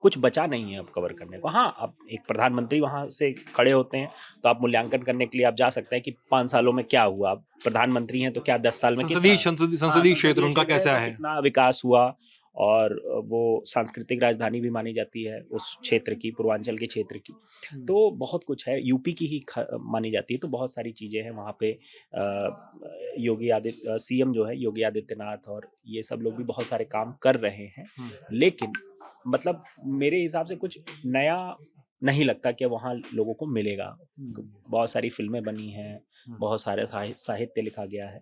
कुछ बचा नहीं है अब कवर करने को। हाँ, अब एक प्रधानमंत्री वहाँ से खड़े होते हैं तो आप मूल्यांकन करने के लिए आप जा सकते हैं कि 5 सालों में क्या हुआ। आप प्रधानमंत्री हैं तो क्या 10 साल में संसदीय क्षेत्र उनका कैसा है, कितना विकास हुआ। और वो सांस्कृतिक राजधानी भी मानी जाती है उस क्षेत्र की, पूर्वांचल के क्षेत्र की। तो बहुत कुछ है, यूपी की ही मानी जाती है। तो बहुत सारी चीज़ें हैं वहाँ पे। सीएम जो है योगी आदित्यनाथ, और ये सब लोग भी बहुत सारे काम कर रहे हैं। लेकिन मतलब मेरे हिसाब से कुछ नया नहीं लगता कि वहाँ लोगों को मिलेगा। बहुत सारी फिल्में बनी हैं, बहुत सारे साहित्य लिखा गया है,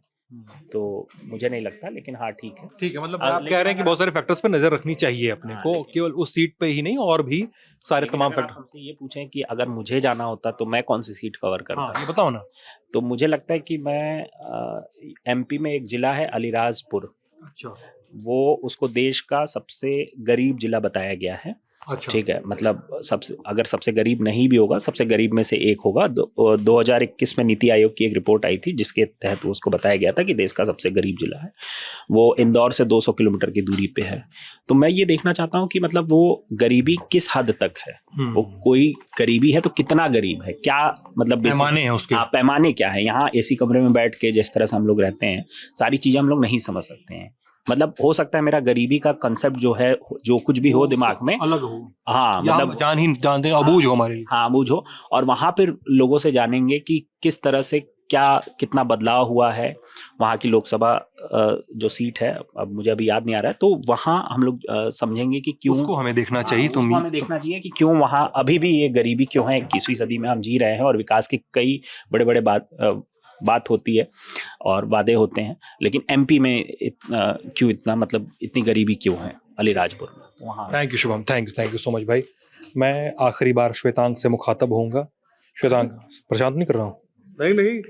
तो मुझे नहीं लगता। लेकिन हाँ, ठीक है। मतलब आप कह रहे हैं कि बहुत सारे फैक्टर्स पर नजर रखनी चाहिए अपने को, केवल उस सीट पे ही नहीं और भी सारे तमाम फैक्टर। हमसे ये पूछें कि अगर मुझे जाना होता तो मैं कौन सी सीट कवर करता, ये बताओ ना। तो मुझे लगता है कि मैं एमपी में एक जिला है अलीराजपुर, अच्छा, वो उसको देश का सबसे गरीब जिला बताया गया है। अच्छा, ठीक है, मतलब अगर सबसे गरीब नहीं भी होगा, सबसे गरीब में से एक होगा। 2021 में नीति आयोग की एक रिपोर्ट आई थी जिसके तहत उसको बताया गया था कि देश का सबसे गरीब जिला है। वो इंदौर से 200 किलोमीटर की दूरी पे है। तो मैं ये देखना चाहता हूँ कि मतलब वो गरीबी किस हद तक है। वो कोई गरीबी है तो कितना गरीब है, क्या मतलब पैमाने हैं उसके। पैमाने क्या है। यहाँ एसी कमरे में बैठ के जिस तरह से हम लोग रहते हैं, सारी चीजें हम लोग नहीं समझ सकते हैं। मतलब हो सकता है मेरा गरीबी का कंसेप्ट जो है, जो कुछ भी हो दिमाग में, अलग हो। हाँ, मतलब जानते अबूझ हो हमारे लिए। हाँ, अबूझ हो। और वहाँ पर लोगों से जानेंगे कि किस तरह से कितना बदलाव हुआ है। वहाँ की लोकसभा जो सीट है, अब मुझे अभी याद नहीं आ रहा है, तो वहाँ हम लोग समझेंगे कि क्यों उसको हमें देखना चाहिए। उसको हमें देखना चाहिए कि क्यों वहाँ अभी भी ये गरीबी क्यों है। 21वीं सदी में हम जी रहे हैं और विकास के कई बड़े बड़े बात होती है और वादे होते हैं, लेकिन एमपी में क्यों इतना, मतलब इतनी गरीबी क्यों है अलीराजपुर में। तो वहाँ thank you Shubham, thank you so much भाई। मैं आखिरी बार श्वेतांग से मुखातब होऊंगा। श्वेतांग, प्रशांत नहीं कर रहा हूँ। नहीं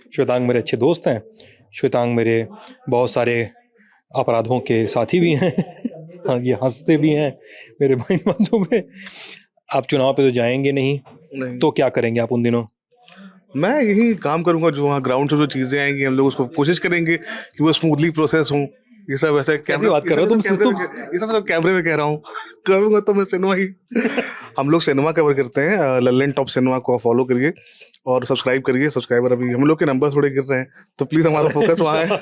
श्वेतांग मेरे अच्छे दोस्त हैं। श्वेतांग मेरे बहुत सारे अपराधों के साथी भी हैं। हाँ, ये हंसते भी हैं मेरे भाई बंधु में। आप चुनाव पे तो जाएंगे नहीं, तो क्या करेंगे आप उन दिनों? मैं यही काम करूंगा, जो वहाँ ग्राउंड से जो चीजें आएंगी हम लोग उसको कोशिश करेंगे कि वो स्मूथली प्रोसेस हो। ये सब ऐसे कैसी बात कर रहे हो तुम? ये सब कैमरे में कह रहा हूँ। करूंगा तो मैं सिनेमा ही हम लोग सिनेमा कवर करते हैं। लल्लन टॉप सिनेमा को फॉलो करिए और सब्सक्राइब करिए। सब्सक्राइबर अभी हम लोग के नंबर थोड़े गिर रहे हैं, तो प्लीज हमारा फोकस वहाँ है।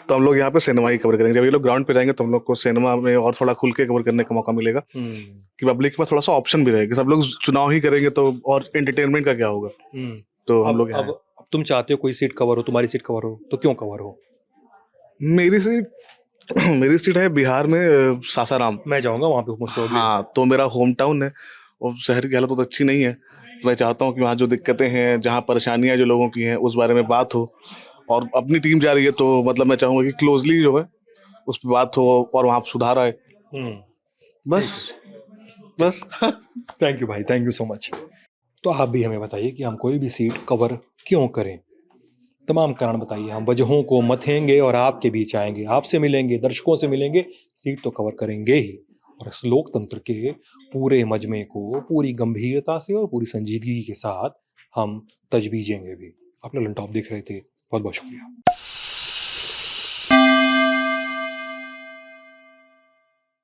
तो हम लोग यहाँ पे सिनेमा ही कवर करेंगे। जब ये लोग ग्राउंड पे जाएंगे तो हम लोग को सिनेमा में और थोड़ा खुल के कवर करने का मौका मिलेगा कि पब्लिक के पास थोड़ा सा ऑप्शन भी रहेगा। सब लोग चुनाव ही करेंगे तो और एंटरटेनमेंट का क्या होगा। तो हम लोग अब तुम चाहते हो कोई सीट कवर हो, तुम्हारी सीट कवर हो, तो क्यों कवर हो? मेरी सीट है बिहार में सासाराम। मैं जाऊंगा वहाँ पे। हाँ, तो मेरा होम टाउन है और शहर की हालत बहुत अच्छी नहीं है। तो मैं चाहता हूँ कि वहाँ जो दिक्कतें हैं, जहाँ परेशानियाँ जो लोगों की हैं, उस बारे में बात हो और अपनी टीम जा रही है, तो मतलब मैं चाहूंगा कि क्लोजली जो है उस पर बात हो और वहाँ सुधार आए। बस थैंक यू भाई, थैंक यू सो मच। तो आप भी हमें बताइए कि हम कोई भी सीट कवर क्यों करें, तमाम कारण बताइए। हम वजहों को मथेंगे और आपके बीच आएंगे, आपसे मिलेंगे, दर्शकों से मिलेंगे, सीट तो कवर करेंगे ही। और इस लोकतंत्र के पूरे मजमे को पूरी गंभीरता से और पूरी संजीदगी के साथ हम तजवीजेंगे भी। आप ललन टॉप देख रहे थे, बहुत बहुत शुक्रिया।